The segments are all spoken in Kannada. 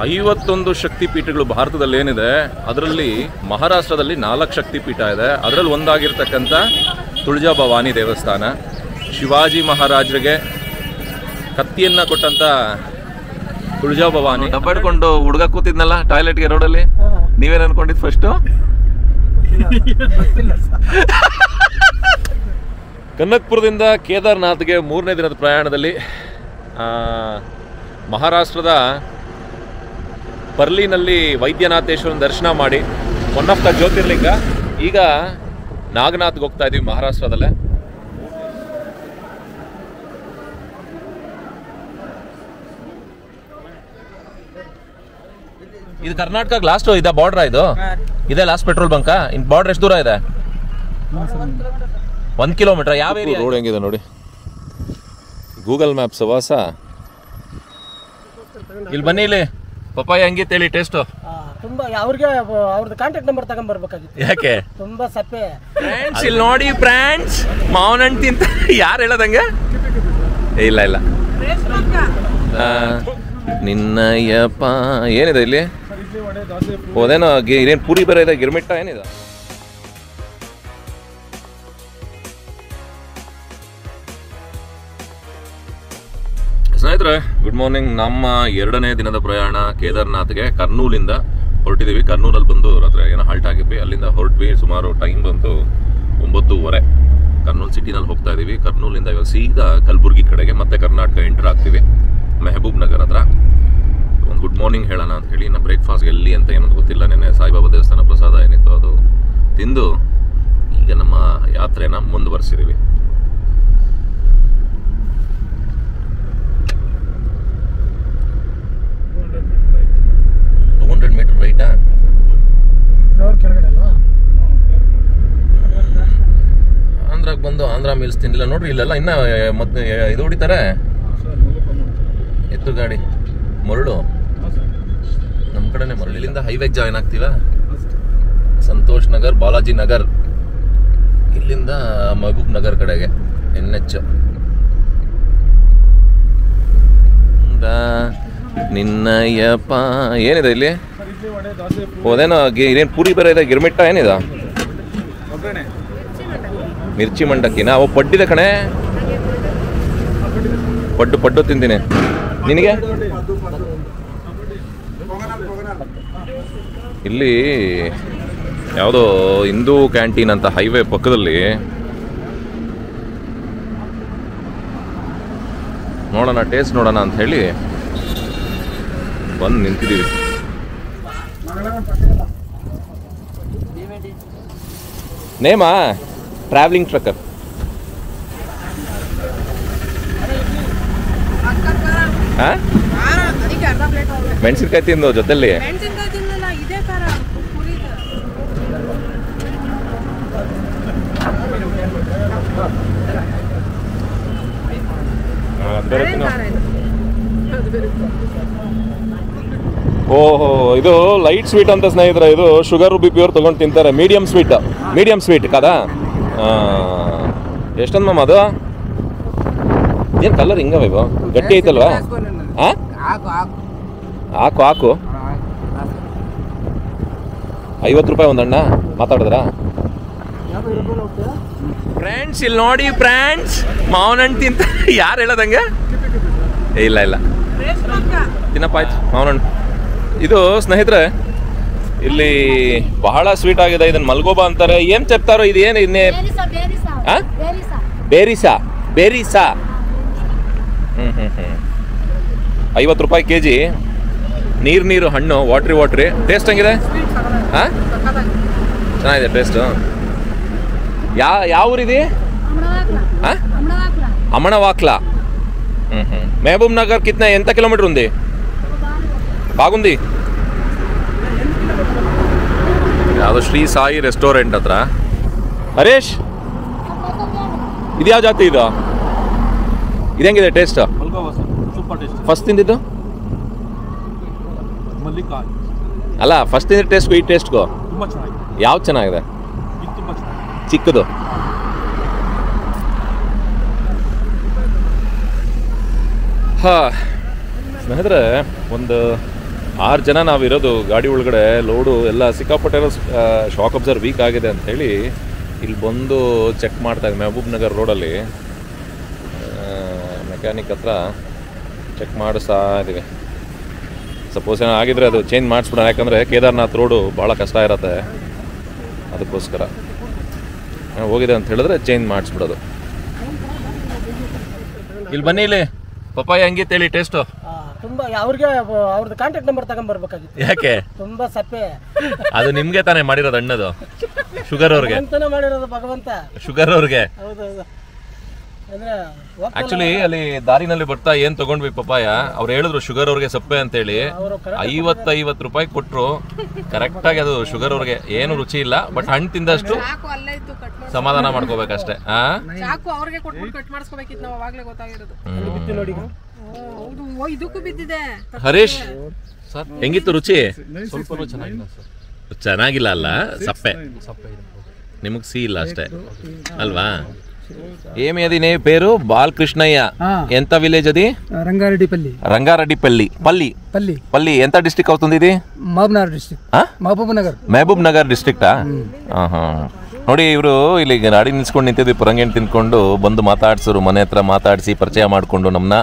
51 ಶಕ್ತಿಪೀಠಗಳು ಭಾರತದಲ್ಲಿ ಏನಿದೆ, ಅದರಲ್ಲಿ ಮಹಾರಾಷ್ಟ್ರದಲ್ಲಿ 4 ಶಕ್ತಿಪೀಠ ಇದೆ. ಅದರಲ್ಲಿ ಒಂದಾಗಿರ್ತಕ್ಕಂಥ ತುಳಜಾ ಭವಾನಿ ದೇವಸ್ಥಾನ, ಶಿವಾಜಿ ಮಹಾರಾಜರಿಗೆ ಕತ್ತಿಯನ್ನು ಕೊಟ್ಟಂಥ ತುಳಜಾ ಭವಾನಿ. ಡಬ್ಬ ಹಿಡ್ಕೊಂಡು ಹುಡುಗ ಕೂತಿದ್ನಲ್ಲ ಟಾಯ್ಲೆಟ್ಗೆ ರೋಡಲ್ಲಿ, ನೀವೇನು ಅನ್ಕೊಂಡಿದ್ದು ಫಸ್ಟು? ಕನಕ್ಪುರದಿಂದ ಕೇದಾರ್ನಾಥ್ಗೆ 3ನೇ ದಿನದ ಪ್ರಯಾಣದಲ್ಲಿ ಮಹಾರಾಷ್ಟ್ರದ ಪರ್ಲಿನಲ್ಲಿ ವೈದ್ಯನಾಥೇಶ್ವರನ ದರ್ಶನ ಮಾಡಿ, ಒನ್ ಆಫ್ ದ ಜ್ಯೋತಿರ್ಲಿಂಗ. ಈಗ ನಾಗನಾಥ್ಗೆ ಹೋಗ್ತಾ ಇದ್ದೀವಿ ಮಹಾರಾಷ್ಟ್ರದಲ್ಲೇ. ಇದು ಕರ್ನಾಟಕ ಲಾಸ್ಟ್ ಇದೆ ಬಾರ್ಡರ್, ಇದೆ ಲಾಸ್ಟ್ ಪೆಟ್ರೋಲ್ ಬಂಕಾ? ಇನ್ ಬಾರ್ಡರ್ ಎಷ್ಟು ದೂರ ಇದೆ? 1 ಕಿಲೋಮೀಟರ್. ಯಾವ ಏರಿಯಾ? ರೋಡ್ ಹೆಂಗಿದೆ ನೋಡಿ, ಗೂಗಲ್ ಮ್ಯಾಪ್ ಸವಾಸ. ಇಲ್ಲಿ ಬನ್ನಿ, ಇಲ್ಲಿ ಪಪ್ಪಾಯ ಹೆಂಗಿತ್ತು ಹೇಳಿ ಟೇಸ್ಟ್? ತುಂಬಾ ಅವ್ರಿಗೆ ಅವ್ರದ್ದು ಕಾಂಟ್ಯಾಕ್ಟ್ ನಂಬರ್ ತಗೊಂಡ್ಬರ್ಬೇಕಾಗಿತ್ತು. ಯಾಕೆ? ತುಂಬಾ ಸಪ್ಪೆ. ಫ್ರೆಂಡ್ಸ್ ಇಲ್ಲಿ ನೋಡಿ, ಫ್ರೆಂಡ್ಸ್ ಮಾವನ ಹಣ್ಣು ತಿಂತ ಯಾರು ಹೇಳೋದಂಗೆ? ಇಲ್ಲ ಇಲ್ಲ, ನಿನ್ನಯ್ಯಪ್ಪ ಏನಿದೆ ಇಲ್ಲಿ? ಅದೇನೋ ಇದೇನು ಪೂರಿ ಬೇರೆ ಇದೆ, ಗಿರ್ಮಿಟ್ಟ ಏನಿದೆ? ಸ್ನೇಹಿತರೆ ಗುಡ್ ಮಾರ್ನಿಂಗ್. ನಮ್ಮ 2ನೇ ದಿನದ ಪ್ರಯಾಣ ಕೇದಾರ್ನಾಥ್ಗೆ ಕರ್ನೂಲಿಂದ ಹೊರಟಿದ್ದೀವಿ. ಕರ್ನೂಲಲ್ಲಿ ಬಂದು ರಾತ್ರಿ ಏನೋ ಹಾಲ್ಟ್ ಆಗಿದ್ವಿ. ಅಲ್ಲಿಂದ ಹೊರಟ್ವಿ. ಸುಮಾರು ಟೈಮ್ ಬಂತು 9:30. ಕರ್ನೂಲ್ ಸಿಟಿನಲ್ಲಿ ಹೋಗ್ತಾ ಇದ್ದೀವಿ. ಕರ್ನೂಲಿಂದ ಇವಾಗ ಸೀದಾ ಕಲಬುರ್ಗಿ ಕಡೆಗೆ ಮತ್ತೆ ಕರ್ನಾಟಕ ಎಂಟರ್ ಆಗ್ತೀವಿ, ಮೆಹಬೂಬ್ ನಗರ್ ಹತ್ರ. ಒಂದು ಗುಡ್ ಮಾರ್ನಿಂಗ್ ಹೇಳೋಣ ಅಂತ ಹೇಳಿ. ಇನ್ನು ಬ್ರೇಕ್ಫಾಸ್ಟ್ಗೆ ಎಲ್ಲಿ ಅಂತ ಏನಂತ ಗೊತ್ತಿಲ್ಲ. ನೆನ್ನೆ ಸಾಯಿಬಾಬಾ ದೇವಸ್ಥಾನ ಪ್ರಸಾದ ಏನಿತ್ತು ಅದು ತಿಂದು ಈಗ ನಮ್ಮ ಯಾತ್ರೆನ ಮುಂದುವರಿಸಿದ್ದೀವಿ. ರೈಟಾ? ಆಂಧ್ರಾಗ ಬಂದು ಆಂಧ್ರ ಮೀಲ್ಸ್ ತಿಂದಿಲ್ಲ ನೋಡ್ರಿ. ಇಲ್ಲೆಲ್ಲ ಇನ್ನ ಮತ್ತೆ ಇದು ಹೊಡಿತಾರೆ, ಎತ್ತು ಗಾಡಿ ಮರಳು. ನಮ್ಮ ಕಡೆನೆ ಮರಳು. ಇಲ್ಲಿಂದ ಹೈವೇಗೆ ಜಾಯಿನ್ ಆಗ್ತೀವ, ಸಂತೋಷ್ ನಗರ್, ಬಾಲಾಜಿ ನಗರ್. ಇಲ್ಲಿಂದ ಮೆಹಬೂಬ್ ನಗರ್ ಕಡೆಗೆ NH. ನಿನ್ನಯ್ಯಪ್ಪ ಏನಿದೆ ಇಲ್ಲಿ? ಅದೇನೋ ಇದೇನು ಪೂರಿ ಬೇರೆ ಇದೆ, ಗಿರ್ಮಿಟ್ಟ ಏನಿದೆ? ಮಿರ್ಚಿ ಮಂಡಕ್ಕಿನ? ಅವು ಪಡ್ಡಿದೆ ಕಣೆ, ಪಡ್ಡು ತಿಂತೀನಿ. ನಿನಗೆ? ಇಲ್ಲಿ ಯಾವುದೋ ಹಿಂದೂ ಕ್ಯಾಂಟೀನ್ ಅಂತ ಹೈವೇ ಪಕ್ಕದಲ್ಲಿ. ನೋಡೋಣ, ಟೇಸ್ಟ್ ನೋಡೋಣ ಅಂತ ಹೇಳಿ ಬಂದು ನಿಂತಿದ್ದೀವಿ. ನೇಮಾ ಟ್ರಾವೆಲಿಂಗ್ ಟ್ರಕ್ಕರ್. ಮೆಣಸಿನ್ಕಾಯಿ ತಿಂದು ಜೊತೆಲಿ ಓಹೋ, ಇದು ಲೈಟ್ ಸ್ವೀಟ್ ಅಂತ ಸ್ನೇಹಿತರೆ. ಇದು ಶುಗರ್ ಬಿ ಪಿ ಅವ್ರು ತೊಗೊಂಡು ತಿಂತಾರೆ. ಮೀಡಿಯಂ ಸ್ವೀಟ್ ಕದಾ? ಎಷ್ಟೊಂದು ಮ್ಯಾಮ್ ಅದು? ಏನು ಕಲರ್ ಹಿಂಗವ ಇವು? ಗಟ್ಟಿ ಐತಲ್ವಾ? ಹಾಕು 50 ರೂಪಾಯಿ ಒಂದಣ್ಣ. ಮಾತಾಡಿದ್ರಾ? ಫ್ರೆಂಡ್ಸ್ ಇಲ್ಲಿ ನೋಡಿ, ಫ್ರೆಂಡ್ಸ್ ಮಾವನ ಹಣ್ಣು ತಿಂತ ಯಾರು ಹೇಳೋದಂಗೆ? ಇಲ್ಲ ಇಲ್ಲ, ತಿನ್ನಪ್ಪ ಆಯ್ತು ಮಾವನ ಹಣ್ಣು. ಇದು ಸ್ನೇಹಿತರೆ ಇಲ್ಲಿ ಬಹಳ ಸ್ವೀಟ್ ಆಗಿದೆ. ಇದನ್ನ ಮಲ್ಗೋಬಾ ಅಂತಾರೆ. ಏನ್ ಚೆಪ್ತಾರೋ ಇದು? ಏನು ಇನ್ನೇ ಬೇರಿಸಾ? 50 ರೂಪಾಯಿ kg. ನೀರು ಹಣ್ಣು, ವಾಟ್ರಿ. ಟೇಸ್ಟ್ ಹೆಂಗಿದೆ? ಚೆನ್ನಾಗಿದೆ ಟೇಸ್ಟು. ಯಾವ ಊರಿದೆ? అమనవాక్లా. మహబూబ్ నగర్ కిतना ఎంత కిలోమీటర్ ఉంది? బాగుంది. ಯಾವುದು ಶ್ರೀ ಸಾಯಿ ರೆಸ್ಟೋರೆಂಟ್ ಹತ್ರ. ಹರೇಶ್, ಇದು ಯಾವ ಜಾತಿ? ಇದು ಹೆಂಗಿದೆ ಟೇಸ್ಟ್? ಫಸ್ಟ್ ತಿಂದಿದ್ದು ಅಲ್ಲ, ಫಸ್ಟ್ ತಿಂದಿದ್ದ ಟೇಸ್ಟ್ಗೂ ಈ ಟೇಸ್ಟ್ಗೂ ಯಾವ್ದು ಚೆನ್ನಾಗಿದೆ? ಚಿಕ್ಕದು. ಸ್ನೇಹಿತರೆ ಒಂದು 6 ಜನ ನಾವಿರೋದು ಗಾಡಿ ಒಳಗಡೆ. ಲೋಡು ಎಲ್ಲ ಸಿಕ್ಕಾಪಟ್ಟೆ ಶಾಕ್ ಅಬ್ಸರ್ವ್ ವೀಕ್ ಆಗಿದೆ ಅಂಥೇಳಿ ಇಲ್ಲಿ ಬಂದು ಚೆಕ್ ಮಾಡ್ತಾಯಿದ್ದೆ. ಮೆಹಬೂಬ್ ನಗರ್ ರೋಡಲ್ಲಿ ಮೆಕ್ಯಾನಿಕ್ ಹತ್ರ ಚೆಕ್ ಮಾಡಿಸ್ತಾ ಇದ್ದೀವಿ. ಸಪೋಸ್ ಏನೋ ಆಗಿದ್ರೆ ಅದು ಚೇಂಜ್ ಮಾಡಿಸ್ಬಿಡೋಣ, ಯಾಕಂದರೆ ಕೇದಾರ್ನಾಥ್ ರೋಡು ಭಾಳ ಕಷ್ಟ ಇರತ್ತೆ. ಅದಕ್ಕೋಸ್ಕರ ಹೋಗಿದೆ ಅಂತ ಹೇಳಿದ್ರೆ ಚೇಂಜ್ ಮಾಡಿಸ್ಬಿಡೋದು. ಇಲ್ಲಿ ಬನ್ನಿ, ಇಲ್ಲಿ ಪಪ್ಪಾಯ ಹೆಂಗಿತ್ತು ಹೇಳಿ ಟೇಸ್ಟು? ತುಂಬಾ ಅವ್ರಿಗೆ ಅವ್ರದ್ದು ಕಾಂಟ್ಯಾಕ್ಟ್ ನಂಬರ್ ತಗೊಂಡ್ಬರ್ಬೇಕಾಗಿತ್ತು. ಯಾಕೆ? ತುಂಬಾ ಸಪ್ಪೆ. ಅದು ನಿಮ್ಗೆ ತಾನೇ ಮಾಡಿರೋದು ಹಣ್ಣದು, ಶುಗರ್ ಅವ್ರಿಗೆ ಅಂತಾನೆ ಮಾಡಿರೋದು ಭಗವಂತ. ಶುಗರ್ ಅವ್ರಿಗೆ. ಹೌದೌದು. ಅಂದ್ರೆ ಆಕ್ಚುಲಿ ಅಲ್ಲಿ ದಾರಿನಲ್ಲಿ ಬರ್ತಾ ಏನ್ ತಗೊಂಡ್ವಿ ಪಪ್ಪಾಯ, ಅವ್ರು ಹೇಳಿದ್ರು ಶುಗರ್ ಅವ್ರಿಗೆ ಸಪ್ಪೆ ಅಂತೇಳಿ. 50 ರೂಪಾಯಿ ಕೊಟ್ರು. ಕರೆಕ್ಟ್ ಆಗಿ ಅದು ಶುಗರ್ ಅವ್ರಿಗೆ ಏನು ರುಚಿ ಇಲ್ಲ, ಬಟ್ ಹಣ್ಣು ತಿಂದಷ್ಟು ಸಮಾಧಾನ ಮಾಡ್ಕೋಬೇಕಷ್ಟೇ. ಹರೀಶ್ ಹೆಂಗಿತ್ತು ರುಚಿ? ಸ್ವಲ್ಪ ಚೆನ್ನಾಗಿಲ್ಲ ಅಲ್ಲ, ಸಪ್ಪೆ. ನಿಮಗ್ ಸಿ ಇಲ್ಲ ಅಷ್ಟೇ అల్వా? ఏమి అది నీ పేరు? బాలకృష్ణయ్య. ఎంత విలేజ్ అది? రంగారెడ్డిపల్లి. రంగారెడ్డిపల్లి. పల్లి పల్లి పల్లి ఎంత డిస్ట్రిక్ట్ అవుతుంది ఇది? మహబూబ్నగర్ డిస్ట్రిక్ట్. ಮಹಬೂಬ್ ನಗರ್ ಡಿಸ್ಟ್ರಿಕ್ಟಾ? ನೋಡಿ, ಇವರು ಇಲ್ಲಿ ಗಾಡಿ ನಿಲ್ಸ್ಕೊಂಡು ನಿಂತಿದ್ವಿ, ಪರಂಗೇಣ್ ತಿನ್ಕೊಂಡು ಬಂದು ಮಾತಾಡ್ಸೋರು. ಮನೆ ಹತ್ರ ಮಾತಾಡಿಸಿ ಪರಿಚಯ ಮಾಡಿಕೊಂಡು ನಮ್ಮನ್ನ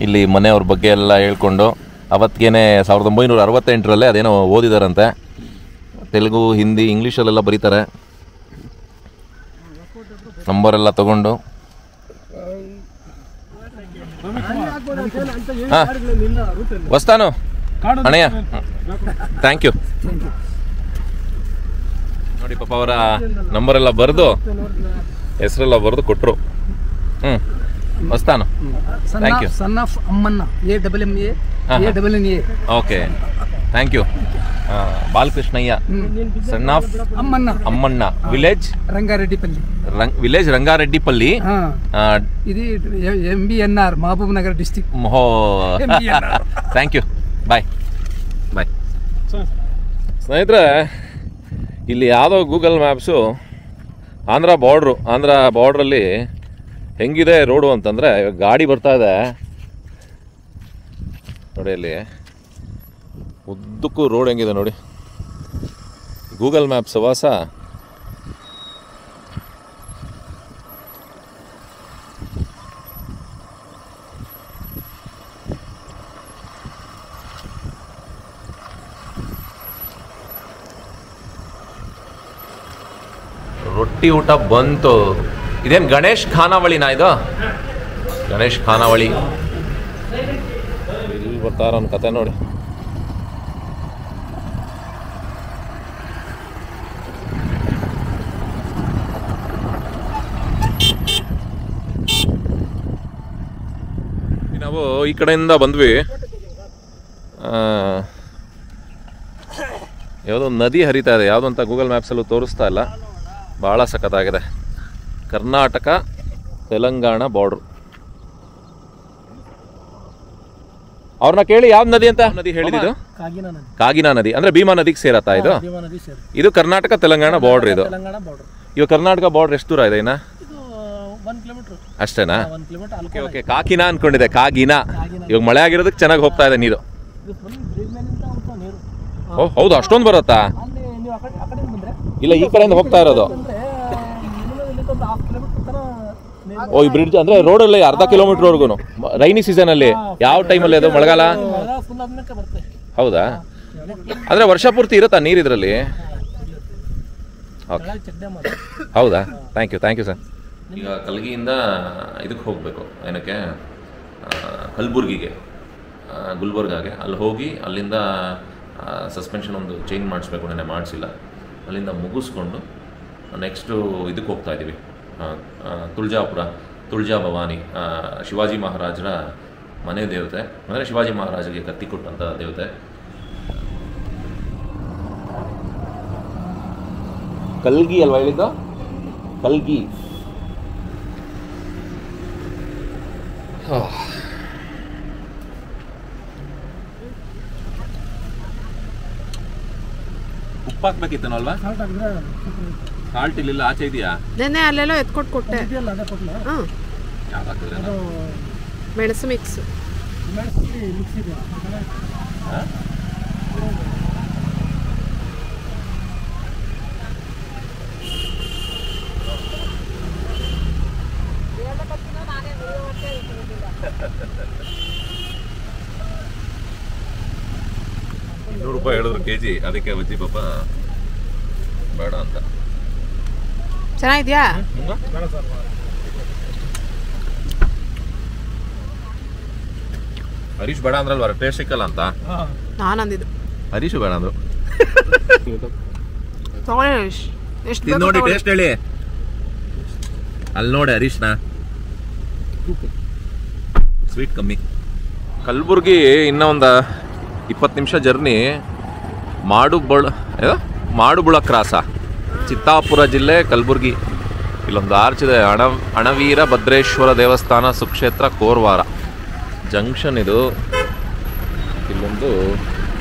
ಇಲ್ಲಿ ಮನೆಯವ್ರ ಬಗ್ಗೆ ಎಲ್ಲ ಹೇಳ್ಕೊಂಡು, ಅವತ್ತಿಗೇನೆ 1968ರಲ್ಲಿ ಅದೇನೋ ಓದಿದಾರಂತೆ. ತೆಲುಗು, ಹಿಂದಿ, ಇಂಗ್ಲೀಷಲ್ಲೆಲ್ಲ ಬರೀತಾರೆ. ನಂಬರೆಲ್ಲ ತಗೊಂಡು ವಸ್ತಾನು ಅಣ್ಣಯ್ಯ, ಥ್ಯಾಂಕ್ ಯು. ನೋಡಿ ಪಾಪ ಅವರ ನಂಬರೆಲ್ಲ ಬರೆದು, ಹೆಸರೆಲ್ಲ ಬರೆದು ಕೊಟ್ಟರು. ವಸ್ತಾನು, thank you. Son of Ammanna, okay, thank you. Balakrishnaiah, son of Ammanna, village Rangareddipalli. Village Rangareddipalli. ಇದು MBNR, Mahbub Nagar district. Thank you, bye bye. ಸ್ನೇಹಿತರೆ, ಇಲ್ಲಿ ಯಾವುದೋ ಗೂಗಲ್ ಮ್ಯಾಪ್ಸು ಆಂಧ್ರ ಬಾರ್ಡ್ರಲ್ಲಿ ಹೆಂಗಿದೆ ರೋಡು ಅಂತಂದರೆ, ಗಾಡಿ ಬರ್ತಾ ಇದೆ ನೋಡಿ, ಅಲ್ಲಿ ಉದ್ದಕ್ಕೂ ರೋಡ್ ಹೆಂಗಿದೆ ನೋಡಿ. ಗೂಗಲ್ ಮ್ಯಾಪ್ ಸವಾಸ. ರೊಟ್ಟಿ ಊಟ ಬಂತು. ಇದೇನು ಗಣೇಶ್ ಖಾನಾವಳಿನಾ ಇದು? ಗಣೇಶ್ ಖಾನಾವಳಿ. ಇಲ್ಲಿ ಬರ್ತಾರ ಒಂದು ಕತೆ ನೋಡಿ. ನಾವು ಈ ಕಡೆಯಿಂದ ಬಂದ್ವಿ. ಯಾವುದೋ ನದಿ ಹರಿತಾ ಇದೆ, ಯಾವುದೋ ಅಂತ ಗೂಗಲ್ ಮ್ಯಾಪ್ಸಲ್ಲೂ ತೋರಿಸ್ತಾ ಇಲ್ಲ. ಭಾಳ ಸಖತ್ತಾಗಿದೆ. ಕರ್ನಾಟಕ ತೆಲಂಗಾಣ ಬಾರ್ಡ್ರು. ಅವ್ರನ್ನ ಕೇಳಿ ಯಾವ ನದಿ ಅಂತ ನದಿ ಹೇಳಿದ್ದು? ಕಾಗಿನಾ ನದಿ. ಅಂದ್ರೆ ಭೀಮಾ ನದಿಗೆ ಸೇರತ್ತಾ ಇದು? ಇದು ಕರ್ನಾಟಕ ತೆಲಂಗಾಣ ಬಾರ್ಡ್ರ್. ಇದು ಇವಾಗ ಕರ್ನಾಟಕ ಬಾರ್ಡ್ರ್ ಎಷ್ಟು ದೂರ ಇದೆ ಇನ್ನ? ಅಷ್ಟೇನಾ? ಓಕೆ, ಕಾಕಿನಾ ಅನ್ಕೊಂಡಿದೆ. ಕಾಗಿನಾ. ಇವಾಗ ಮಳೆ ಆಗಿರೋದಕ್ಕೆ ಚೆನ್ನಾಗಿ ಹೋಗ್ತಾ ಇದೆ ನೀರು. ಓ ಹೌದು, ಅಷ್ಟೊಂದು ಬರುತ್ತಾ? ಇಲ್ಲ, ಈ ಕಡೆಯಿಂದ ಹೋಗ್ತಾ ಇರೋದು. ಓ, ಈ ಬ್ರಿಡ್ಜ್ ಅಂದ್ರೆ ರೋಡಲ್ಲಿ ಅರ್ಧ ಕಿಲೋಮೀಟರ್ವರೆಗೂ ರೈನಿ ಸೀಸನ್ ಅಲ್ಲಿ. ಯಾವ ಟೈಮಲ್ಲಿ ಅದು? ಮಳೆಗಾಲ? ಹೌದಾ? ಅಂದ್ರೆ ವರ್ಷ ಪೂರ್ತಿ ಇರುತ್ತಾ ನೀರು ಇದರಲ್ಲಿ? ಹೌದಾ? Thank you sir. ಈಗ ಕಲ್ಗಿಯಿಂದ ಇದಕ್ಕೆ ಹೋಗಬೇಕು, ಏನಕ್ಕೆ? ಕಲಬುರ್ಗಿಗೆ, ಗುಲ್ಬರ್ಗಾಗೆ. ಅಲ್ಲಿ ಹೋಗಿ ಅಲ್ಲಿಂದ ಸಸ್ಪೆನ್ಷನ್ ಒಂದು ಚೇಂಜ್ ಮಾಡಿಸ್ಬೇಕು, ನೆನ್ನೆ ಮಾಡಿಸಿಲ್ಲ. ಅಲ್ಲಿಂದ ಮುಗಿಸ್ಕೊಂಡು ನೆಕ್ಸ್ಟು ಇದಕ್ಕೆ ಹೋಗ್ತಾ ಇದ್ದೀವಿ, ತುಳಜಾಪುರ, ತುಳಜಾ ಭವಾನಿ. ಶಿವಾಜಿ ಮಹಾರಾಜರ ಮನೆ ದೇವತೆ, ಅಂದರೆ ಶಿವಾಜಿ ಮಹಾರಾಜರಿಗೆ ಕತ್ತಿ ಕೊಟ್ಟಂಥ ದೇವತೆ. ಕಲ್ಗಿ ಅಲ್ವಾ ಹೇಳಿದ್ದು? ಕಲ್ಗಿ. ಉಪ್ಪಾಕ್ಬೇಕಿತ್ತನಲ್ವಾ? ಸಾಲ್ಟ್ ಇಲ್ಲ, ಆಚೆ ಇದೆಯಾ? ನೆನ್ನೆ ಅಲ್ಲೆಲ್ಲ ಎತ್ಕೊಟ್ಟು ಕೊಟ್ಟೆ. ಮೆಣಸು ಮಿಕ್ಸ್. 200 ರೂಪಾಯಿ ಹೇಳಿದ್ರು ಕೆಜಿ, ಅದಕ್ಕೆ ಅಜ್ಜಿ ಪಾಪ ಬೇಡ ಅಂತ. ಚೆನ್ನಾಗಿದ್ಯಾ? ಹರೀಶ್ ಬೇಡ ಅಂದ್ರಲ್ವ, ಟೇಸ್ಟ್ ಸಿಕ್ಕಲ್ಲ ಅಂತ ನಾನು ಅಂದಿದ್ದು. ಹರೀಶು ಬೇಡ ಅಂದ್ರು. ತಗೊಳ್ಳಿ ಎಷ್ಟು ನೋಡಿ ಟೇಸ್ಟ್ ಹೇಳಿ. ಅಲ್ಲಿ ನೋಡಿ ಹರೀಶ್ನ ಸ್ವೀಟ್ ಕಮ್ಮಿ. ಕಲಬುರ್ಗಿ ಇನ್ನೂ ಒಂದು 20 ನಿಮಿಷ ಜರ್ನಿ. ಮಾಡುಬುಳ ಕ್ರಾಸ, ಚಿತ್ತಾಪುರ ಜಿಲ್ಲೆ ಕಲಬುರ್ಗಿ. ಇಲ್ಲೊಂದು ಆರ್ಚ್ ಇದೆ, ಅಣವೀರ ಭದ್ರೇಶ್ವರ ದೇವಸ್ಥಾನ ಸುಕ್ಷೇತ್ರ ಕೋರ್ವಾರ ಜಂಕ್ಷನ್ ಇದು. ಇಲ್ಲೊಂದು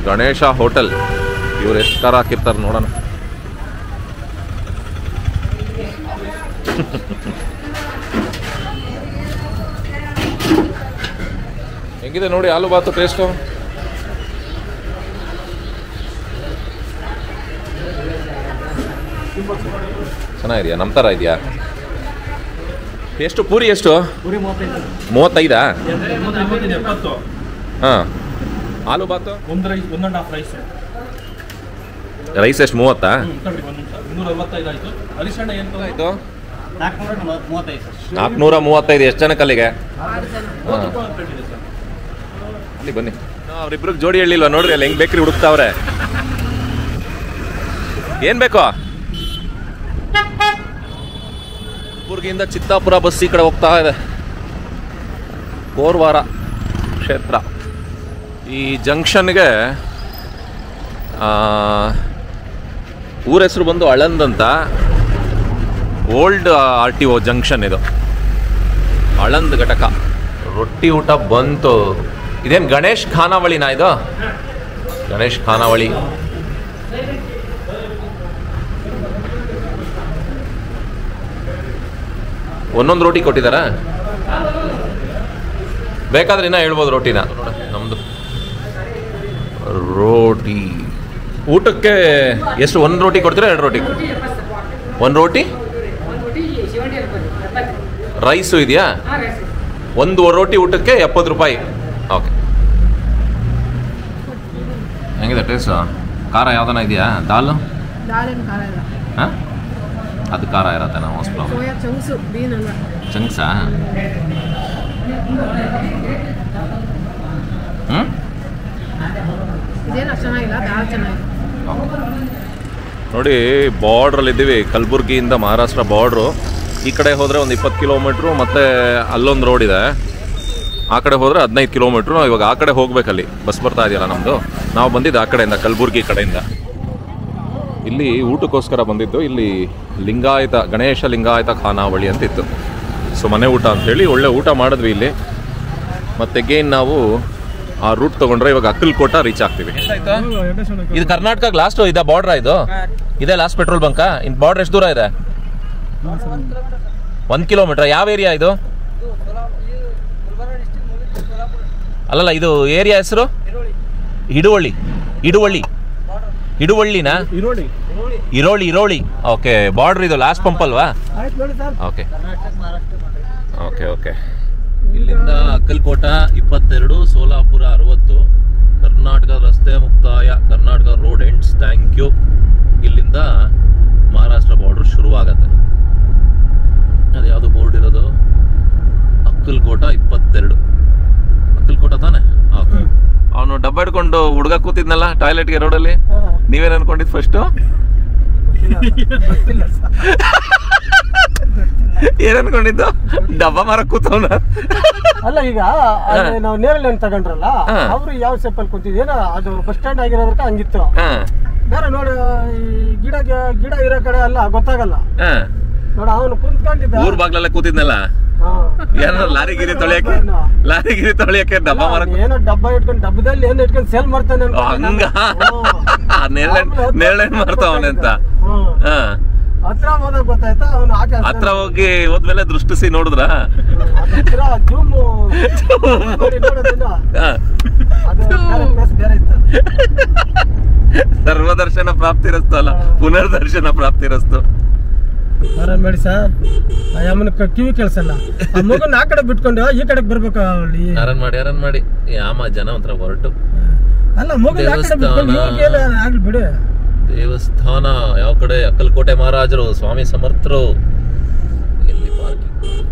ಗಣೇಶ ಹೋಟೆಲ್, ಇವ್ರು ಎಷ್ಟು ಕಾರ ಹಾಕಿರ್ತಾರೆ ನೋಡೋಣ. ಹೆಂಗಿದೆ ನೋಡಿ ಆಲೂ ಬಾತು ಟೇಸ್ಟು. ಚೆನ್ನಾಗಿದೆಯಾ? ನಮ್ಮ ಥರ ಇದೆಯಾ? ಎಷ್ಟು ಪೂರಿ? ಎಷ್ಟು? 35? ಹಾಂ. ಆಲೂ ಬಾತು ರೈಸ್ ಎಷ್ಟು? 30? 435. ಎಷ್ಟು ಜನಕ್ಕೆ ಅಲ್ಲಿಗೆ? ಅಲ್ಲಿ ಬನ್ನಿ. ಅವ್ರಿಬ್ರಿಗೆ ಜೋಡಿ ಹೇಳಿಲ್ವ ನೋಡ್ರಿ, ಅಲ್ಲಿ ಹೆಂಗ್ ಬೇಕ್ರಿ ಹುಡುಕ್ತಾವ್ರೆ. ಏನ್ ಬೇಕೋ? ಕಲಬುರ್ಗಿಯಿಂದ ಚಿತ್ತಾಪುರ ಬಸ್ ಈ ಕಡೆ ಹೋಗ್ತಾ ಇದೆ. ಕೋರ್ವಾರ ಕ್ಷೇತ್ರ. ಈ ಜಂಕ್ಷನ್ಗೆ ಊರ ಹೆಸರು ಬಂದು ಆಳಂದ್ ಅಂತ. ಓಲ್ಡ್ RTO ಜಂಕ್ಷನ್ ಇದು, ಆಳಂದ್ ಘಟಕ. ರೊಟ್ಟಿ ಊಟ ಬಂತು. ಇದೇನು ಗಣೇಶ್ ಖಾನಾವಳಿನಾ ಇದು? ಗಣೇಶ್ ಖಾನಾವಳಿ. ಒಂದೊಂದು ರೋಟಿ ಕೊಟ್ಟಿದ್ದಾರಾ? ಬೇಕಾದ್ರೆ ಇನ್ನೂ ಹೇಳ್ಬೋದು ರೋಟಿನ. ನಮ್ಮದು ರೋಟಿ ಊಟಕ್ಕೆ ಎಷ್ಟು? 1 ರೋಟಿ ಕೊಡ್ತೀರಾ? 2 ರೋಟಿ? 1 ರೋಟಿ ರೈಸು ಇದೆಯಾ? 1 ರೋಟಿ ಊಟಕ್ಕೆ 70 ರೂಪಾಯಿ. ಓಕೆ. ಹೆಂಗಿದೆ ಟೇಸ್ಟ್? ಖಾರ ಯಾವ್ದನ ಇದೆಯಾ? ದಾಲ್ ಹಾಂ, ಅದು ಖಾರ ಇರತ್ತೆ. ನಾವು ಚಂಕ್ಸಾ? ನೋಡಿ ಬಾರ್ಡ್ರಲ್ಲಿ ಇದ್ದೀವಿ, ಕಲಬುರ್ಗಿಯಿಂದ ಮಹಾರಾಷ್ಟ್ರ ಬಾರ್ಡ್ರು. ಈ ಕಡೆ ಹೋದರೆ ಒಂದು 20 ಕಿಲೋಮೀಟ್ರು, ಮತ್ತು ಅಲ್ಲೊಂದು ರೋಡ್ ಇದೆ. ಆ ಕಡೆ ಹೋದರೆ 15 ಕಿಲೋಮೀಟ್ರು. ಇವಾಗ ಆ ಕಡೆ ಹೋಗ್ಬೇಕಲ್ಲಿ ಬಸ್ ಬರ್ತಾ ಇದೆಯಲ್ಲ ನಮ್ಮದು. ನಾವು ಬಂದಿದ್ದು ಆ ಕಡೆಯಿಂದ, ಕಲಬುರ್ಗಿ ಕಡೆಯಿಂದ. ಇಲ್ಲಿ ಊಟಕ್ಕೋಸ್ಕರ ಬಂದಿದ್ದು. ಇಲ್ಲಿ ಲಿಂಗಾಯತ, ಗಣೇಶ ಲಿಂಗಾಯತ ಖಾನಾವಳಿ ಅಂತಿತ್ತು. ಸೊ ಮನೆ ಊಟ ಅಂಥೇಳಿ ಒಳ್ಳೆ ಊಟ ಮಾಡಿದ್ವಿ ಇಲ್ಲಿ. ಮತ್ತು ಅಗೇನ್ ನಾವು ಆ ರೂಟ್ ತೊಗೊಂಡ್ರೆ ಇವಾಗ ಅಕ್ಕಲ್ಕೋಟ ರೀಚ್ ಆಗ್ತೀವಿ. ಇದು ಕರ್ನಾಟಕ ಲಾಸ್ಟ್ ಇದೆ ಬಾರ್ಡ್ರಾ? ಇದು ಇದೆ ಲಾಸ್ಟ್ ಪೆಟ್ರೋಲ್ ಬಂಕಾ? ಇನ್ನು ಬಾರ್ಡ್ರ್ ಎಷ್ಟು ದೂರ ಇದೆ? 1 ಕಿಲೋಮೀಟ್ರ್. ಯಾವ ಏರಿಯಾ ಇದು? ಅಲ್ಲಲ್ಲ, ಇದು ಏರಿಯಾ ಹೆಸರು ಇಡುವಳ್ಳಿ. ಇಡುವಳ್ಳಿನಾ? ಇರೋಳಿ. ಓಕೆ. ಬಾರ್ಡ್ರ್ ಇದು ಲಾಸ್ಟ್ ಪಂಪ್ ಅಲ್ವಾ? ಓಕೆ. ಇಲ್ಲಿಂದ ಅಕ್ಕಲ್ಕೋಟ 22, ಸೋಲಾಪುರ 60. ಕರ್ನಾಟಕ ರಸ್ತೆ ಮುಕ್ತಾಯ, Karnataka road ends. Thank you. ಇಲ್ಲಿಂದ ಮಹಾರಾಷ್ಟ್ರ ಬಾರ್ಡರ್ ಶುರುವಾಗತ್ತೆ. ಅದು ಯಾವುದು ಬೋರ್ಡ್ ಇರೋದು? ಅಕ್ಕಲ್ಕೋಟ 22. ಅಕ್ಕಲ್ಕೋಟ ತಾನೆ? ಓಕೆ. ಅವನು ಡಬ್ಬ ಹಿಡ್ಕೊಂಡು ಹುಡುಗ ಕೂತಿದ್ನಲ್ಲ ಟಾಯ್ಲೆಟ್ಗೆ ರೋಡಲ್ಲಿ, ನೀವೇನು ಅನ್ಕೊಂಡಿದ್ದು ಫಸ್ಟು? ಏನ್ ಅನ್ಕೊಂಡಿದ್ದು? ಡಬ್ಬ ಮಾರಕ್ ಕೂತವನ ಅಲ್ಲ. ಈಗ ನಾವು ನೇರಲ್ಲಿ ಅಂತ ತಗೊಂಡ್ರಲ್ಲ, ಅವ್ರು ಯಾವ ಸೆಪ್ಪಲ್ಲಿ ಕೂತಿದ್? ಏನೋ ಅದು ಬಸ್ ಸ್ಟ್ಯಾಂಡ್ ಆಗಿರೋದಕ್ಕೆ ಹಂಗಿತ್ತು. ಬೇರೆ ನೋಡಿ, ಗಿಡ ಇರೋ ಕಡೆ ಅಲ್ಲ ಗೊತ್ತಾಗಲ್ಲ. ನೋಡ ಅವನು ಕುಂತ್ಕೊಂಡಿದ್ದ ಊರ್ ಬಾಗ್ಲೆಲ್ಲ ಕೂತಿದ್ನಲ್ಲ, ಏನಾರ ಲಾರಿ ಗಿರಿ ತೊಳೆಯಕ್ಕೆ ಡಬ್ಬ ಮಾರಕ್ ಏನೋ ಡಬ್ಬ ಇಟ್ಕೊಂಡು, ಡಬ್ಬದಲ್ಲಿ ಏನು ಇಟ್ಕೊಂಡು ಸೇಲ್ ಮಾಡ್ತಾನೆ. ಹಂಗ ನೇರಳೆಣ್ಣು ಮಾರ್ತಾವನೆ ಅಂತ. ಹತ್ರ ಹೋದಾಗ ಗೊತ್ತಾಯ್ತಾ? ಅವನು ಆಚೆ ಹತ್ರ ಹೋಗಿ ಹೋದ್ಮೇಲೆ ದೃಷ್ಟಿಸಿ ನೋಡಿದ್ರ? ಸರ್ವದರ್ಶನ ಪ್ರಾಪ್ತಿರಸ್ತು ಅಲ್ಲ, ಪುನರ್ದರ್ಶನ ಪ್ರಾಪ್ತಿರಸ್ತು. ಆರಾಮ್ ಮಾಡಿ ಸರ್. ಅಮ್ಮನ ಕಿವಿ ಕೇಳಿಸಲ್ಲ. ಆ ಮಗನ ಆ ಕಡೆ ಬಿಟ್ಕೊಂಡು ಈ ಕಡೆಗೆ ಬರ್ಬೇಕು. ಆರಾಮ್ ಮಾಡಿ. ಆಮ ಜನ ಒಂಥರ ಹೊರಟು ಅಲ್ಲ ಮೂಗಲ್ ಆ ಕಡೆ ಬಿಟ್ಕೊಂಡು ಇವ್ರಿಗೆಲ್ಲ ಆಗ್ಲಿ ಬಿಡು. ದೇವಸ್ಥಾನ ಯಾವ ಕಡೆ? ಅಕ್ಕಲಕೋಟೆ ಮಹಾರಾಜರು, ಸ್ವಾಮಿ ಸಮರ್ಥರು. ಎಲ್ಲಿ ಪಾರ್ಕಿಂಗ್?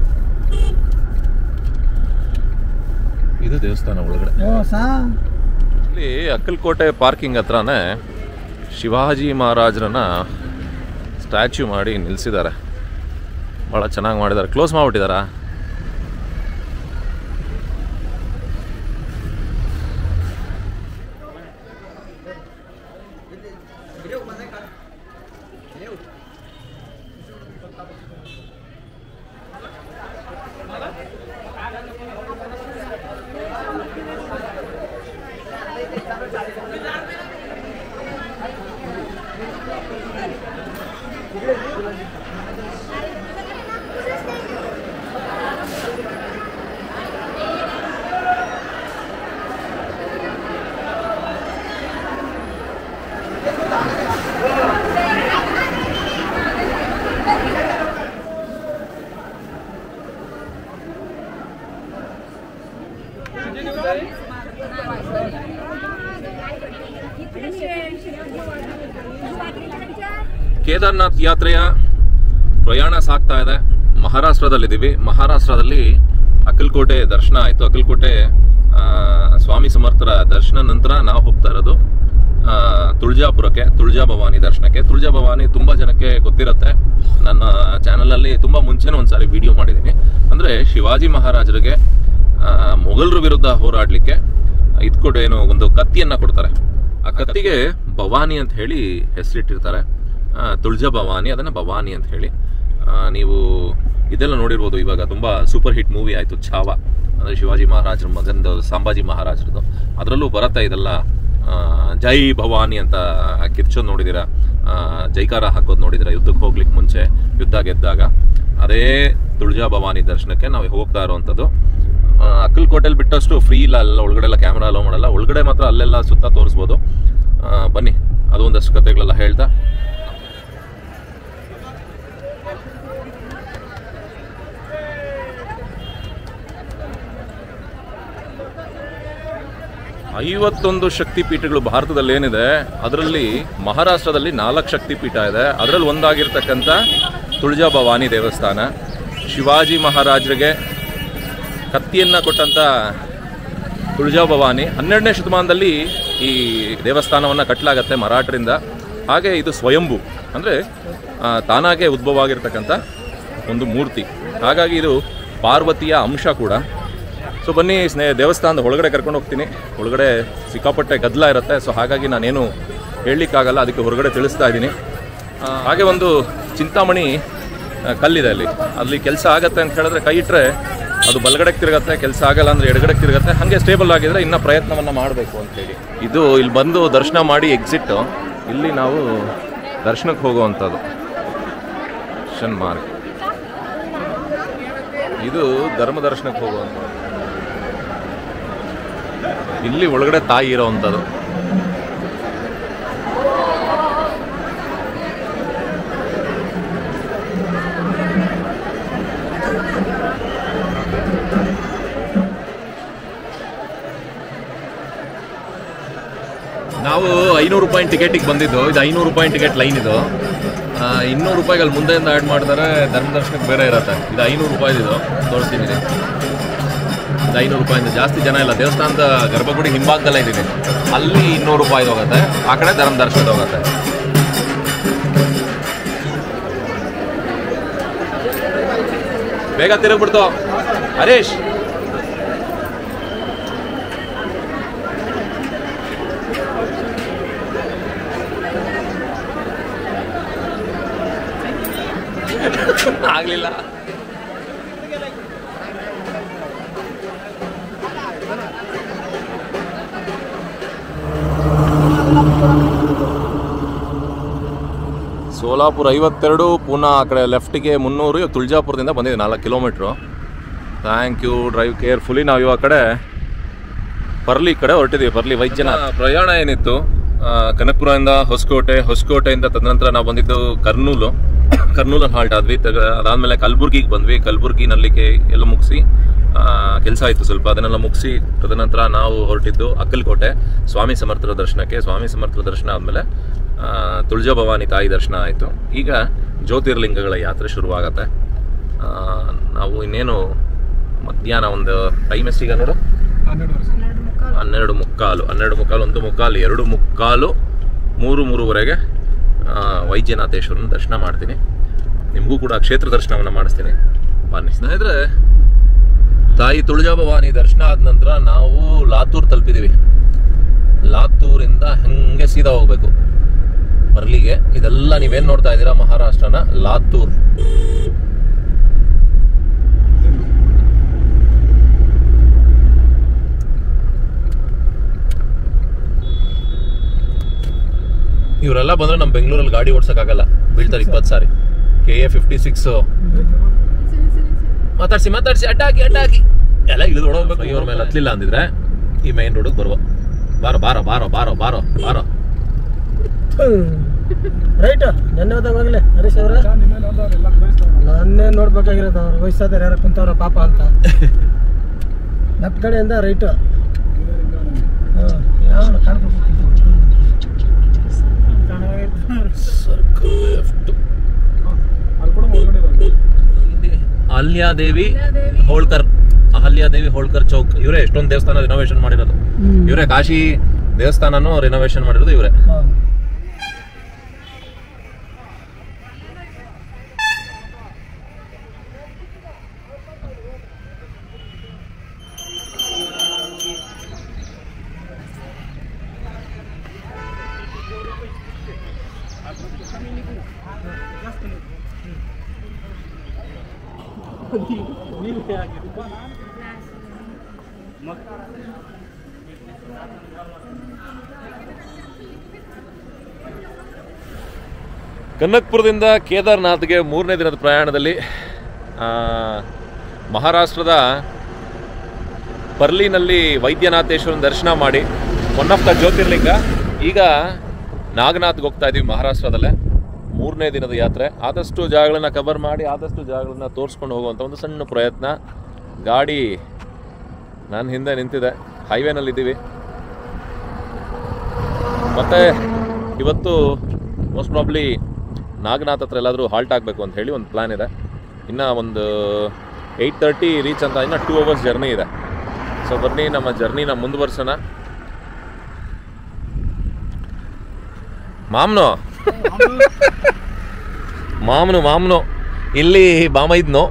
ಇದು ದೇವಸ್ಥಾನ ಒಳಗಡೆ. ಇಲ್ಲಿ ಅಕ್ಕಲಕೋಟೆ ಪಾರ್ಕಿಂಗ್ ಹತ್ರನೇ ಶಿವಾಜಿ ಮಹಾರಾಜರನ್ನ ಸ್ಟ್ಯಾಚ್ಯೂ ಮಾಡಿ ನಿಲ್ಲಿಸಿದ್ದಾರೆ. ಭಾಳ ಚೆನ್ನಾಗಿ ಮಾಡಿದ್ದಾರೆ. ಕ್ಲೋಸ್ ಮಾಡಿಬಿಟ್ಟಿದ್ದಾರಾ? ಕೇದಾರ್ನಾಥ್ ಯಾತ್ರೆಯ ಪ್ರಯಾಣ ಸಾಗ್ತಾ ಇದೆ. ಮಹಾರಾಷ್ಟ್ರದಲ್ಲಿದ್ದೀವಿ. ಮಹಾರಾಷ್ಟ್ರದಲ್ಲಿ ಅಕ್ಕಲಕೋಟೆ ದರ್ಶನ ಆಯಿತು. ಅಕ್ಕಲಕೋಟೆ ಸ್ವಾಮಿ ಸಮರ್ಥರ ದರ್ಶನ ನಂತರ ನಾವು ಹೋಗ್ತಾ ಇರೋದು ತುಳಜಾಪುರಕ್ಕೆ, ತುಳಜಾ ಭವಾನಿ ದರ್ಶನಕ್ಕೆ. ತುಳಜಾ ಭವಾನಿ ತುಂಬ ಜನಕ್ಕೆ ಗೊತ್ತಿರುತ್ತೆ. ನನ್ನ ಚಾನಲಲ್ಲಿ ತುಂಬ ಮುಂಚೆನೇ ಒಂದ್ಸಾರಿ ವಿಡಿಯೋ ಮಾಡಿದ್ದೀನಿ. ಅಂದರೆ ಶಿವಾಜಿ ಮಹಾರಾಜರಿಗೆ ಮೊಘಲರ ವಿರುದ್ಧ ಹೋರಾಡಲಿಕ್ಕೆ ಇದ್ಕೊಡೇನೋ ಒಂದು ಕತ್ತಿಯನ್ನು ಕೊಡ್ತಾರೆ. ಆ ಕತ್ತಿಗೆ ಭವಾನಿ ಅಂತ ಹೇಳಿ ಹೆಸರಿಟ್ಟಿರ್ತಾರೆ. ತುಳಜಾ ಭವಾನಿ, ಅದನ್ನು ಭವಾನಿ ಅಂತ ಹೇಳಿ. ನೀವು ಇದೆಲ್ಲ ನೋಡಿರ್ಬೋದು. ಇವಾಗ ತುಂಬ ಸೂಪರ್ ಹಿಟ್ ಮೂವಿ ಆಯಿತು ಛಾವ, ಅಂದರೆ ಶಿವಾಜಿ ಮಹಾರಾಜರ ಮಗಂದು, ಸಂಭಾಜಿ ಮಹಾರಾಜರದು. ಅದರಲ್ಲೂ ಬರುತ್ತೆ ಇದೆಲ್ಲ. ಜೈ ಭವಾನಿ ಅಂತ ಕಿರ್ಚೋದು ನೋಡಿದ್ದೀರಾ, ಜೈಕಾರ ಹಾಕೋದು ನೋಡಿದ್ದೀರಾ ಯುದ್ಧಕ್ಕೆ ಹೋಗ್ಲಿಕ್ಕೆ ಮುಂಚೆ, ಯುದ್ಧ ಗೆದ್ದಾಗ. ಅದೇ ತುಳಜಾ ಭವಾನಿ ದರ್ಶನಕ್ಕೆ ನಾವು ಹೋಗ್ತಾ ಇರೋವಂಥದ್ದು. ಅಕ್ಕಲಕೋಟೆಯಲ್ಲಿ ಬಿಟ್ಟಷ್ಟು ಫ್ರೀ ಇಲ್ಲ, ಅಲ್ಲ ಒಳಗಡೆ ಎಲ್ಲ ಕ್ಯಾಮ್ರಾ ಅಲೋ ಮಾಡಲ್ಲ. ಒಳಗಡೆ ಮಾತ್ರ ಅಲ್ಲೆಲ್ಲ ಸುತ್ತ ತೋರಿಸ್ಬೋದು. ಬನ್ನಿ, ಅದೊಂದಷ್ಟು ಕಥೆಗಳೆಲ್ಲ ಹೇಳ್ತಾ. ಐವತ್ತೊಂದು ಶಕ್ತಿಪೀಠಗಳು ಭಾರತದಲ್ಲಿ ಏನಿದೆ, ಅದರಲ್ಲಿ ಮಹಾರಾಷ್ಟ್ರದಲ್ಲಿ 4 ಶಕ್ತಿಪೀಠ ಇದೆ. ಅದರಲ್ಲಿ ಒಂದಾಗಿರ್ತಕ್ಕಂಥ ತುಳಜಾ ಭವಾನಿ ದೇವಸ್ಥಾನ. ಶಿವಾಜಿ ಮಹಾರಾಜರಿಗೆ ಕತ್ತಿಯನ್ನು ಕೊಟ್ಟಂಥ ತುಳಜಾ ಭವಾನಿ 12ನೇ ಶತಮಾನದಲ್ಲಿ ಈ ದೇವಸ್ಥಾನವನ್ನು ಕಟ್ಟಲಾಗತ್ತೆ ಮರಾಠರಿಂದ. ಹಾಗೆ ಇದು ಸ್ವಯಂಭೂ, ಅಂದರೆ ತಾನಾಗೆ ಉದ್ಭವ ಆಗಿರ್ತಕ್ಕಂಥ ಒಂದು ಮೂರ್ತಿ. ಹಾಗಾಗಿ ಇದು ಪಾರ್ವತಿಯ ಅಂಶ ಕೂಡ. ಸೊ ಬನ್ನಿ ದೇವಸ್ಥಾನದ ಒಳಗಡೆ ಕರ್ಕೊಂಡು ಹೋಗ್ತೀನಿ. ಒಳಗಡೆ ಸಿಕ್ಕಾಪಟ್ಟೆ ಗದ್ದಲ ಇರುತ್ತೆ. ಸೊ ಹಾಗಾಗಿ ನಾನೇನು ಹೇಳಲಿಕ್ಕಾಗಲ್ಲ, ಅದಕ್ಕೆ ಹೊರಗಡೆ ತಿಳಿಸ್ತಾ ಇದ್ದೀನಿ. ಹಾಗೆ ಒಂದು ಚಿಂತಾಮಣಿ ಕಲ್ಲಿದೆ ಅಲ್ಲಿ ಕೆಲಸ ಆಗತ್ತೆ ಅಂತ ಹೇಳಿದ್ರೆ ಕೈ ಇಟ್ಟರೆ ಅದು ಬಲಗಡೆಗೆ ತಿರುಗತ್ತೆ, ಕೆಲಸ ಆಗಲ್ಲ ಅಂದರೆ ಎಡಗಡೆಗೆ ತಿರುಗತ್ತೆ. ಹಾಗೆ ಸ್ಟೇಬಲ್ ಆಗಿದ್ರೆ ಇನ್ನೂ ಪ್ರಯತ್ನವನ್ನು ಮಾಡಬೇಕು ಅಂತೇಳಿ. ಇದು ಇಲ್ಲಿ ಬಂದು ದರ್ಶನ ಮಾಡಿ ಎಕ್ಸಿಟ್ಟು. ಇಲ್ಲಿ ನಾವು ದರ್ಶನಕ್ಕೆ ಹೋಗುವಂಥದ್ದು ಷನ್ ಮಾರ್ಗ್. ಇದು ಧರ್ಮ ದರ್ಶನಕ್ಕೆ ಹೋಗುವಂಥದ್ದು. ಇಲ್ಲಿ ಒಳಗಡೆ ತಾಯಿ ಇರೋವಂಥದ್ದು. ನಾವು 500 ರೂಪಾಯಿ ಟಿಕೆಟಿಗೆ ಬಂದಿದ್ದು. ಇದು 500 ರೂಪಾಯಿ ಟಿಕೆಟ್ ಲೈನ್. ಇದು 200 ರೂಪಾಯಿಗೆ ಅಲ್ಲಿ ಮುಂದೆಯಿಂದ ಆ್ಯಡ್ ಮಾಡ್ತಾರೆ. ಧರ್ಮ ದರ್ಶನಕ್ಕೆ ಬೇರೆ ಇರುತ್ತೆ. ಇದು 500 ರೂಪಾಯಿದು ತೋರಿಸ್ತೀನಿ. ಇದು 500 ರೂಪಾಯಿಂದ ಜಾಸ್ತಿ ಜನ ಇಲ್ಲ. ದೇವಸ್ಥಾನದ ಗರ್ಭಗುಡಿ ಹಿಂಭಾಗದಲ್ಲೇ ಇದ್ದೀನಿ. ಅಲ್ಲಿ 200 ರೂಪಾಯಿ ಹೋಗುತ್ತೆ, ಆ ಕಡೆ ಧರ್ಮ ದರ್ಶನದ ಹೋಗುತ್ತೆ. ಬೇಗ ತಿರುಗ್ಬಿಡ್ತು ಹರೀಶ್. ಆಗ್ಲಿಲ್ಲ. ಸೋಲಾಪುರ 52, ಪುನಾ ಆ ಕಡೆ ಲೆಫ್ಟಿಗೆ 300. ತುಳಜಾಪುರದಿಂದ ಬಂದಿದೆ 4 kilometre. Thank you. Drive carefully. ನಾವು ಇವಾಗ ಕಡೆ ಪರ್ಲಿ ಕಡೆ ಹೊರಟಿದ್ದೀವಿ. ಪರ್ಲಿ ವೈದ್ಯನಾಥ್. ಪ್ರಯಾಣ ಏನಿತ್ತು ಕನಕಪುರದಿಂದ ಹೊಸಕೋಟೆ, ಹೊಸಕೋಟೆಯಿಂದ ತದನಂತರ ನಾವು ಬಂದಿದ್ದು ಕರ್ನೂಲಲ್ಲಿ ಹಾಲ್ಟ್ ಆದ್ವಿ. ಅದಾದಮೇಲೆ ಕಲಬುರ್ಗಿಗೆ ಬಂದ್ವಿ. ಕಲಬುರ್ಗಿನಲ್ಲಿಗೆ ಎಲ್ಲ ಮುಗಿಸಿ ಕೆಲಸ ಆಯಿತು ಸ್ವಲ್ಪ, ಅದನ್ನೆಲ್ಲ ಮುಗಿಸಿ ತದನಂತರ ನಾವು ಹೊರಟಿದ್ದು ಅಕ್ಕಲಕೋಟೆ ಸ್ವಾಮಿ ಸಮರ್ಥರ ದರ್ಶನಕ್ಕೆ. ಸ್ವಾಮಿ ಸಮರ್ಥರ ದರ್ಶನ ಆದಮೇಲೆ ತುಳಜಾ ಭವಾನಿ ತಾಯಿ ದರ್ಶನ ಆಯಿತು. ಈಗ ಜ್ಯೋತಿರ್ಲಿಂಗಗಳ ಯಾತ್ರೆ ಶುರುವಾಗತ್ತೆ. ನಾವು ಇನ್ನೇನು ಮಧ್ಯಾಹ್ನ ಒಂದು ಟೈಮ್ ಎಷ್ಟೀಗ ನೋಡು, 12:15, 1:15, 2:15, 3:03ವರೆಗೆ ವೈದ್ಯನಾಥೇಶ್ವರನ ದರ್ಶನ ಮಾಡ್ತೀನಿ. ನಿಮಗೂ ಕೂಡ ಕ್ಷೇತ್ರ ದರ್ಶನವನ್ನು ಮಾಡಿಸ್ತೀನಿ. ಬನ್ನಿ ಸ್ನೇಹಿತರೆ. ತಾಯಿ ತುಳಜಾ ಭವಾನಿ ದರ್ಶನ ಆದ ನಂತರ ನಾವು ಲಾತೂರ್ ತಲುಪಿದ್ದೀವಿ. ಲಾತೂರಿಂದ ಹಂಗೆ ಸೀದಾ ಹೋಗ್ಬೇಕು ಬರ್ಲಿಗೆ. ಇದೆಲ್ಲ ನೀವೇನ್ ನೋಡ್ತಾ ಇದ್ದೀರಾ ಮಹಾರಾಷ್ಟ್ರನ ಲಾತೂರ್. ಇವರೆಲ್ಲ ಬಂದ್ರೆ ನಮ್ಮ ಬೆಂಗಳೂರಲ್ಲಿ ಗಾಡಿ ಓಡ್ಸಕ್ಕಾಗಲ್ಲ, ಬೀಳ್ತಾರೆ 20 ಸಾರಿ. KA 56 ಮಾತಾಡ್ಸಿ ಅಡ್ಡಾಕಿ ಎಲ್ಲ ಇಳಿದು ಹೊಡೋಗ್ಬೇಕು. ಇವ್ರ ಮೇಲೆ ಹತ್ಲಿಲ್ಲ ಅಂದಿದ್ರೆ ಈ ಮೈನ್ ರೋಡ್ ಬರುವ. ಬಾರೋ ರೈಟ್. ಧನ್ಯವಾದವಾಗಲೇ ಹರೀಶ್ ಅವರ. ನಾನೇ ನೋಡ್ಬೇಕಾಗಿರೋದು ಅವ್ರು ವಯಸ್ಸಾದ್ರೆ ಯಾರು ಕುಂತವ್ರ ಪಾಪ ಅಂತ. ಲೆಫ್ಟ್ ಕಡೆಯಿಂದ ರೈಟ್. ಅಹಲ್ಯಾದೇವಿ ಹೋಳ್ಕರ್ ಚೌಕ್. ಇವರೇ ಎಷ್ಟೊಂದು ದೇವಸ್ಥಾನ ರಿನೋವೇಷನ್ ಮಾಡಿರೋದು ಇವರೇ. ಕಾಶಿ ದೇವಸ್ಥಾನನೂ ರಿನೋವೇಷನ್ ಮಾಡಿರೋದು ಇವರೇ. ಕನಕ್ಪುರದಿಂದ ಕೇದಾರ್ನಾಥ್ಗೆ 3ನೇ ದಿನದ ಪ್ರಯಾಣದಲ್ಲಿ ಮಹಾರಾಷ್ಟ್ರದ ಪರ್ಲಿನಲ್ಲಿ ವೈದ್ಯನಾಥೇಶ್ವರನ ದರ್ಶನ ಮಾಡಿ, ಒನ್ ಆಫ್ ದ ಜ್ಯೋತಿರ್ಲಿಂಗ. ಈಗ ನಾಗನಾಥ್ಗೆ ಹೋಗ್ತಾ ಇದ್ದೀವಿ ಮಹಾರಾಷ್ಟ್ರದಲ್ಲೇ. 3ನೇ ದಿನದ ಯಾತ್ರೆ. ಆದಷ್ಟು ಜಾಗಗಳನ್ನ ಕವರ್ ಮಾಡಿ ಆದಷ್ಟು ಜಾಗಗಳನ್ನ ತೋರಿಸ್ಕೊಂಡು ಹೋಗುವಂಥ ಒಂದು ಸಣ್ಣ ಪ್ರಯತ್ನ. ಗಾಡಿ ನನ್ನ ಹಿಂದೆ ನಿಂತಿದೆ, ಹೈವೇನಲ್ಲಿದ್ದೀವಿ. ಮತ್ತು ಇವತ್ತು ಮೋಸ್ಟ್ ಪ್ರಾಬ್ಲಿ ನಾಗನಾಥ್ ಹತ್ರ ಎಲ್ಲಾದರೂ ಹಾಲ್ಟ್ ಆಗಬೇಕು ಅಂತ ಹೇಳಿ ಒಂದು ಪ್ಲ್ಯಾನ್ ಇದೆ. ಇನ್ನು ಒಂದು 8:30 ರೀಚ್ ಅಂತ, ಇನ್ನು 2 hours ಜರ್ನಿ ಇದೆ. ಸೊ ಬನ್ನಿ ನಮ್ಮ ಜರ್ನಿನ ಮುಂದುವರ್ಸೋಣ. ಮಾಮನು ಇಲ್ಲಿ ಬಾಮೈದ್ನೋ